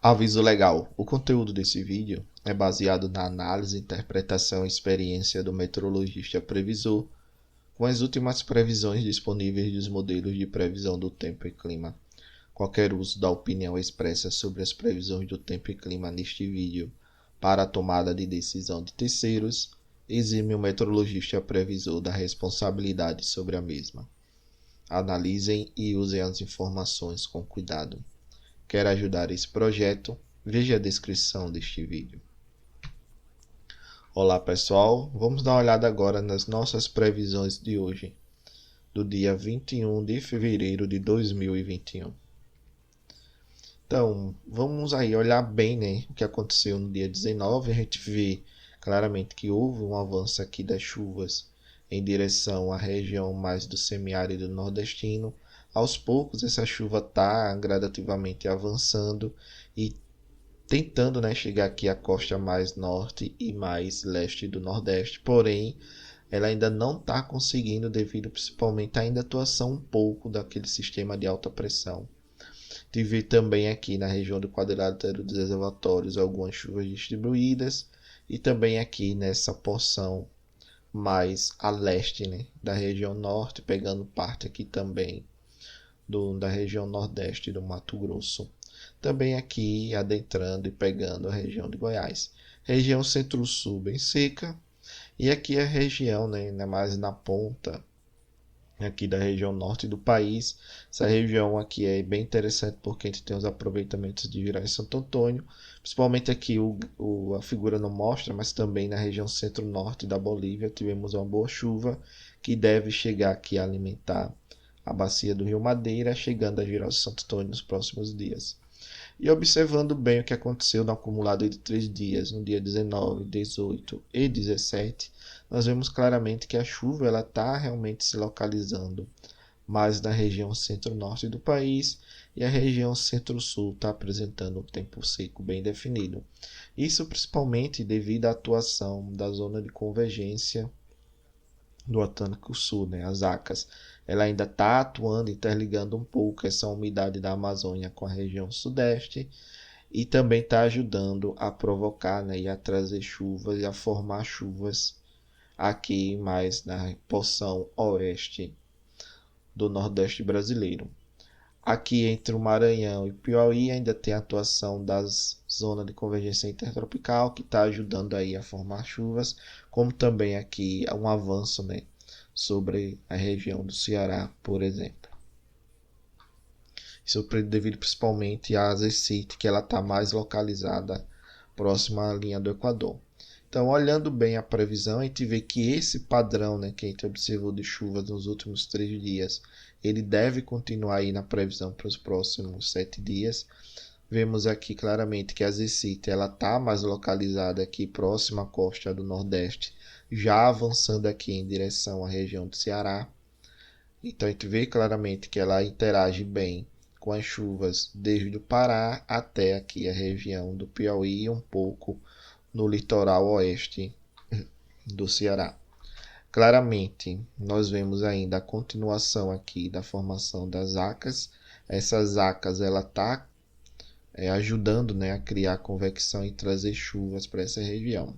Aviso legal: o conteúdo desse vídeo é baseado na análise, interpretação e experiência do meteorologista previsor, com as últimas previsões disponíveis dos modelos de previsão do tempo e clima. Qualquer uso da opinião expressa sobre as previsões do tempo e clima neste vídeo para a tomada de decisão de terceiros exime o meteorologista previsor da responsabilidade sobre a mesma. Analisem e usem as informações com cuidado. Quer ajudar esse projeto? Veja a descrição deste vídeo. Olá pessoal, vamos dar uma olhada agora nas nossas previsões de hoje, do dia 21 de fevereiro de 2021. Então, vamos aí olhar bem, o que aconteceu no dia 19. A gente vê claramente que houve um avanço aqui das chuvas em direção à região mais do semiárido nordestino. Aos poucos essa chuva está gradativamente avançando e tentando chegar aqui à costa mais norte e mais leste do Nordeste, porém ela ainda não está conseguindo devido principalmente à ainda atuação um pouco daquele sistema de alta pressão. Tive também aqui na região do quadrilátero dos reservatórios algumas chuvas distribuídas e também aqui nessa porção mais a leste da região norte, pegando parte aqui também da região nordeste do Mato Grosso. Também aqui adentrando e pegando a região de Goiás. Região centro-sul bem seca. E aqui a região, mais na ponta aqui da região norte do país. Essa região aqui é bem interessante porque a gente tem os aproveitamentos de Virar e Santo Antônio. Principalmente aqui a figura não mostra, mas também na região centro-norte da Bolívia tivemos uma boa chuva que deve chegar aqui a alimentar a bacia do Rio Madeira, chegando a Virar e Santo Antônio nos próximos dias. E observando bem o que aconteceu no acumulado de 3 dias, no dia 19, 18 e 17, nós vemos claramente que a chuva está realmente se localizando mais na região centro-norte do país e a região centro-sul está apresentando um tempo seco bem definido. Isso principalmente devido à atuação da zona de convergência do Atlântico Sul, as ACAS. Ela ainda está atuando, interligando um pouco essa umidade da Amazônia com a região sudeste e também está ajudando a provocar e a trazer chuvas e a formar chuvas aqui mais na porção oeste do Nordeste brasileiro. Aqui entre o Maranhão e Piauí ainda tem a atuação das zonas de convergência intertropical que está ajudando aí a formar chuvas, como também aqui um avanço sobre a região do Ceará, por exemplo. Isso devido principalmente à Zecite, que ela está mais localizada próxima à linha do Equador. Então, olhando bem a previsão, a gente vê que esse padrão que a gente observou de chuvas nos últimos 3 dias, ele deve continuar aí na previsão para os próximos 7 dias. Vemos aqui claramente que a Zecite está mais localizada aqui próxima à costa do Nordeste, já avançando aqui em direção à região do Ceará. Então a gente vê claramente que ela interage bem com as chuvas desde o Pará até aqui a região do Piauí e um pouco no litoral oeste do Ceará. Claramente, nós vemos ainda a continuação aqui da formação das ACAS. Essas ACAS ela está ajudando a criar convecção e trazer chuvas para essa região.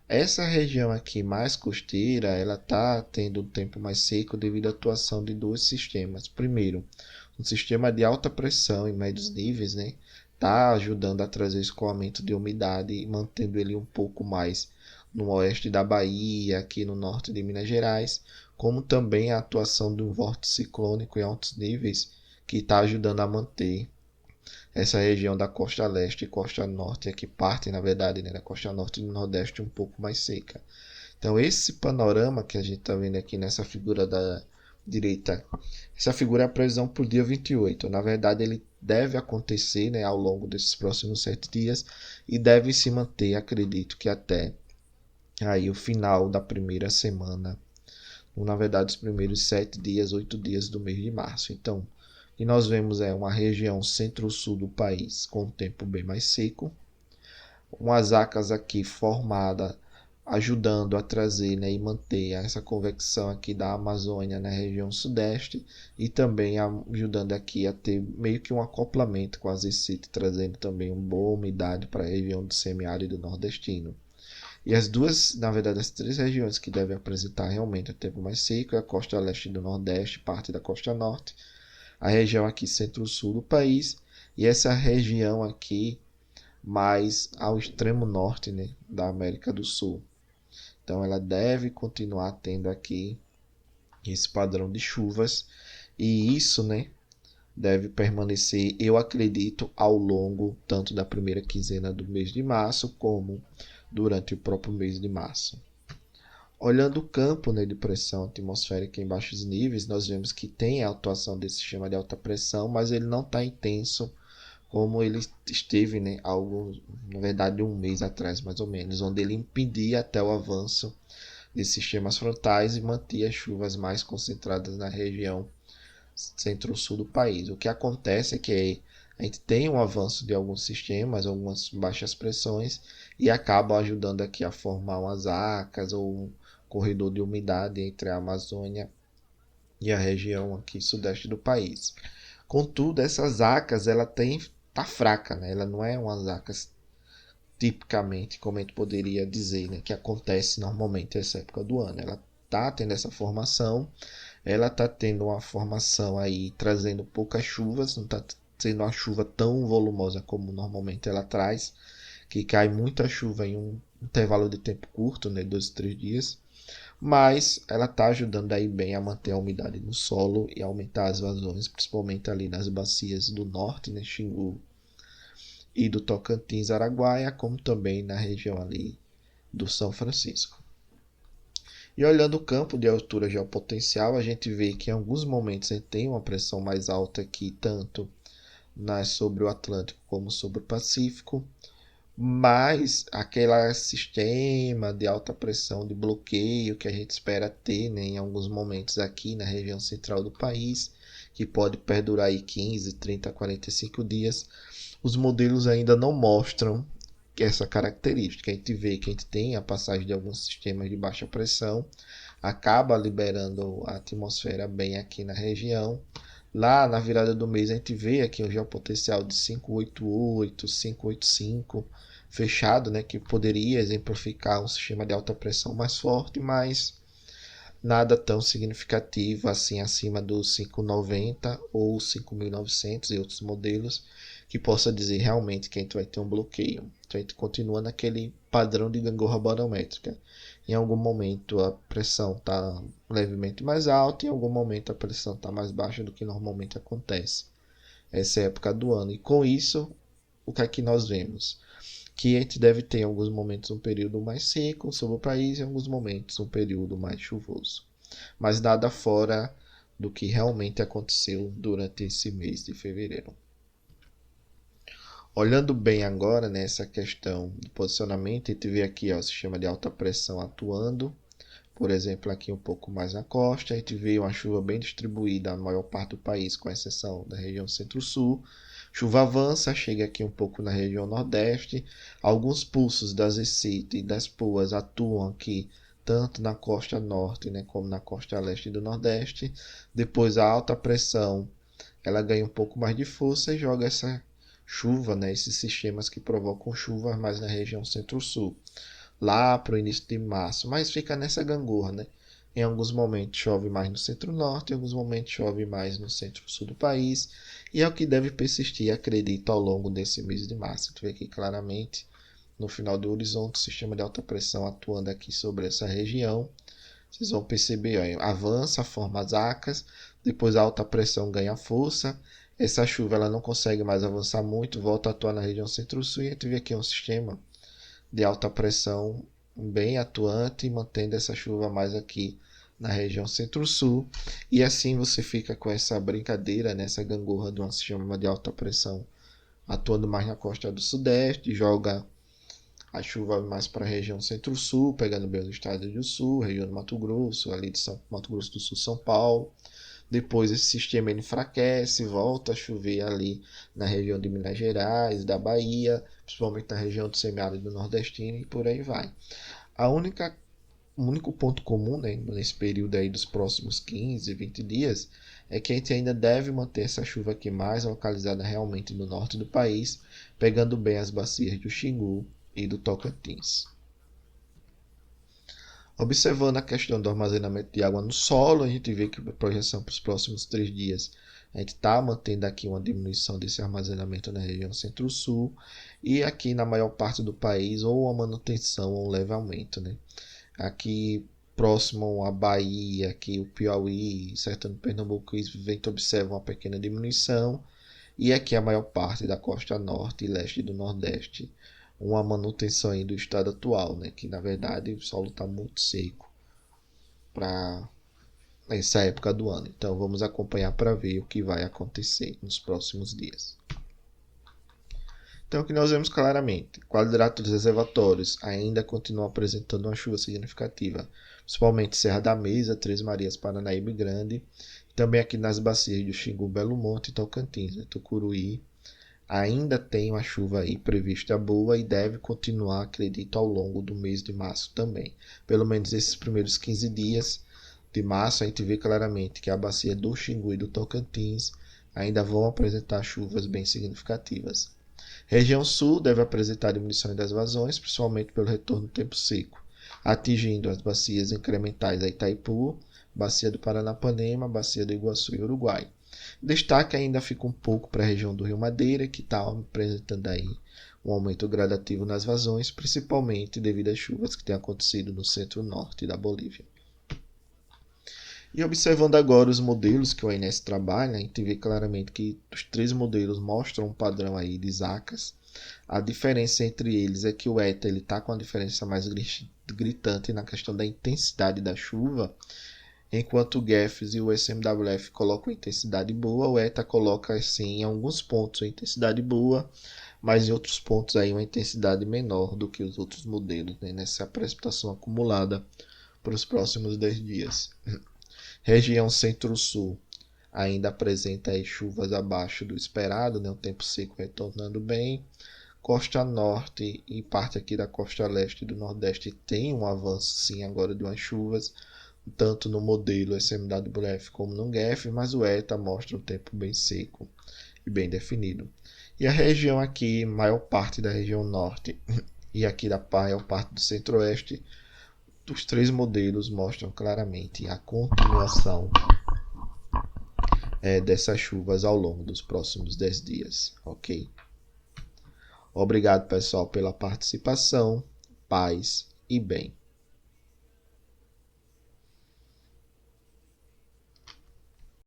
Essa região aqui mais costeira, ela está tendo um tempo mais seco devido à atuação de 2 sistemas. Primeiro, um sistema de alta pressão em médios níveis, está ajudando a trazer escoamento de umidade e mantendo ele um pouco mais no oeste da Bahia, aqui no norte de Minas Gerais, como também a atuação de um vórtice ciclônico em altos níveis que está ajudando a manter essa região da costa leste e costa norte, que parte, na verdade, da costa norte e do nordeste um pouco mais seca. Então, esse panorama que a gente está vendo aqui nessa figura da direita, essa figura é a previsão para o dia 28. Na verdade, ele deve acontecer ao longo desses próximos 7 dias e deve se manter, acredito que até aí o final da primeira semana, na verdade, os primeiros 7 dias, 8 dias do mês de março. Então, o que nós vemos é uma região centro-sul do país com um tempo bem mais seco, umas ACAS aqui formada ajudando a trazer, né, e manter essa convecção aqui da Amazônia na região sudeste e também ajudando aqui a ter meio que um acoplamento com a ZCIT, trazendo também uma boa umidade para a região do semiárido nordestino. E as duas, na verdade, as três regiões que devem apresentar realmente o tempo mais seco é a costa leste do Nordeste, parte da costa norte, a região aqui centro-sul do país e essa região aqui mais ao extremo norte, né, da América do Sul. Então ela deve continuar tendo aqui esse padrão de chuvas e isso, né, deve permanecer, eu acredito, ao longo tanto da primeira quinzena do mês de março como durante o próprio mês de março. Olhando o campo, né, de pressão atmosférica em baixos níveis, nós vemos que tem a atuação desse sistema de alta pressão, mas ele não está intenso como ele esteve, né, na verdade, um mês atrás, mais ou menos, onde ele impedia até o avanço desses sistemas frontais e mantia as chuvas mais concentradas na região centro-sul do país. O que acontece é que a gente tem um avanço de alguns sistemas, algumas baixas pressões, e acabam ajudando aqui a formar umas acas ou um corredor de umidade entre a Amazônia e a região aqui sudeste do país. Contudo, essas acas ela tá fraca, né? Ela não é umas acas tipicamente, como a gente poderia dizer, né, que acontece normalmente nessa época do ano. Ela tá tendo essa formação, ela tá tendo uma formação aí trazendo poucas chuvas, não tá sendo uma chuva tão volumosa como normalmente ela traz, que cai muita chuva em um intervalo de tempo curto, né, 2, 3 dias, mas ela está ajudando aí bem a manter a umidade no solo e aumentar as vazões, principalmente ali nas bacias do norte, né, Xingu e do Tocantins, Araguaia, como também na região ali do São Francisco. E olhando o campo de altura geopotencial, a gente vê que em alguns momentos a gente tem uma pressão mais alta aqui, tanto sobre o Atlântico como sobre o Pacífico, mas aquele sistema de alta pressão de bloqueio que a gente espera ter, né, em alguns momentos aqui na região central do país, que pode perdurar aí 15, 30, 45 dias, os modelos ainda não mostram essa característica. A gente vê que a gente tem a passagem de alguns sistemas de baixa pressão, acaba liberando a atmosfera bem aqui na região. Lá na virada do mês a gente vê aqui um geopotencial de 588, 585 fechado, né, que poderia exemplificar um sistema de alta pressão mais forte, mas nada tão significativo assim acima dos 590 ou 5.900 e outros modelos que possa dizer realmente que a gente vai ter um bloqueio. Então a gente continua naquele padrão de gangorra barométrica. Em algum momento a pressão está levemente mais alta, em algum momento a pressão está mais baixa do que normalmente acontece. Essa é a época do ano. E com isso, o que é que nós vemos? Que a gente deve ter em alguns momentos um período mais seco sobre o país e em alguns momentos um período mais chuvoso. Mas nada fora do que realmente aconteceu durante esse mês de fevereiro. Olhando bem agora nessa questão do posicionamento, a gente vê aqui o sistema de alta pressão atuando. Por exemplo, aqui um pouco mais na costa, a gente vê uma chuva bem distribuída na maior parte do país, com exceção da região centro-sul. Chuva avança, chega aqui um pouco na região nordeste. Alguns pulsos das ECIT e das POAs atuam aqui tanto na costa norte, né, como na costa leste do nordeste. Depois a alta pressão ela ganha um pouco mais de força e joga essa chuva, né, esses sistemas que provocam chuva mais na região centro-sul, lá para o início de março, mas fica nessa gangorra, né? Em alguns momentos chove mais no centro-norte, em alguns momentos chove mais no centro-sul do país, e é o que deve persistir, acredito, ao longo desse mês de março. Tu vê aqui claramente, no final do horizonte, o sistema de alta pressão atuando aqui sobre essa região. Vocês vão perceber, ó, avança, forma as acas, depois a alta pressão ganha força, essa chuva ela não consegue mais avançar muito, volta a atuar na região centro-sul e a gente vê aqui um sistema de alta pressão bem atuante, mantendo essa chuva mais aqui na região centro-sul. E assim você fica com essa brincadeira, nessa gangorra de um sistema de alta pressão atuando mais na costa do sudeste, joga a chuva mais para a região centro-sul, pegando bem os estados do sul, região do Mato Grosso, ali de Mato Grosso do Sul, São Paulo. Depois esse sistema ele enfraquece, volta a chover ali na região de Minas Gerais, da Bahia, principalmente na região do semiárido nordestino e por aí vai. O único ponto comum, né, nesse período aí dos próximos 15, 20 dias é que a gente ainda deve manter essa chuva aqui mais localizada realmente no norte do país, pegando bem as bacias do Xingu e do Tocantins. Observando a questão do armazenamento de água no solo, a gente vê que a projeção para os próximos 3 dias a gente está mantendo aqui uma diminuição desse armazenamento na região centro-sul e aqui na maior parte do país ou uma manutenção ou um leve aumento, né? Aqui próximo à Bahia, aqui o Piauí, sertão de Pernambuco, a gente observa uma pequena diminuição e aqui a maior parte da costa norte e leste do nordeste uma manutenção aí do estado atual, né? Que na verdade o solo está muito seco para essa época do ano. Então vamos acompanhar para ver o que vai acontecer nos próximos dias. Então, o que nós vemos claramente, o quadrilátero dos reservatórios ainda continua apresentando uma chuva significativa, principalmente Serra da Mesa, Três Marias, Paranaíba Grande, também aqui nas bacias do Xingu, Belo Monte e Tocantins, né? Tucuruí, ainda tem uma chuva aí prevista boa e deve continuar, acredito, ao longo do mês de março também. Pelo menos esses primeiros 15 dias de março, a gente vê claramente que a bacia do Xingu e do Tocantins ainda vão apresentar chuvas bem significativas. Região sul deve apresentar diminuição das vazões, principalmente pelo retorno do tempo seco, atingindo as bacias incrementais da Itaipu, bacia do Paranapanema, bacia do Iguaçu e Uruguai. Destaque ainda fica um pouco para a região do Rio Madeira, que está apresentando aí um aumento gradativo nas vazões, principalmente devido às chuvas que têm acontecido no centro-norte da Bolívia. E observando agora os modelos que o ONS trabalha, a gente vê claramente que os 3 modelos mostram um padrão aí de zacas. A diferença entre eles é que o ETA está com a diferença mais gritante na questão da intensidade da chuva, enquanto o GEFS e o SMWF colocam intensidade boa, o ETA coloca assim, em alguns pontos a intensidade boa, mas em outros pontos aí uma intensidade menor do que os outros modelos, né, nessa precipitação acumulada para os próximos 10 dias. Região centro-sul ainda apresenta aí chuvas abaixo do esperado, né? O tempo seco retornando bem. Costa norte e parte aqui da costa leste do nordeste tem um avanço sim agora de umas chuvas, tanto no modelo SMWF como no GEF, mas o ETA mostra um tempo bem seco e bem definido. E a região aqui, maior parte da região norte e aqui da maior parte do centro-oeste, os 3 modelos mostram claramente a continuação dessas chuvas ao longo dos próximos 10 dias, ok? Obrigado, pessoal, pela participação, paz e bem.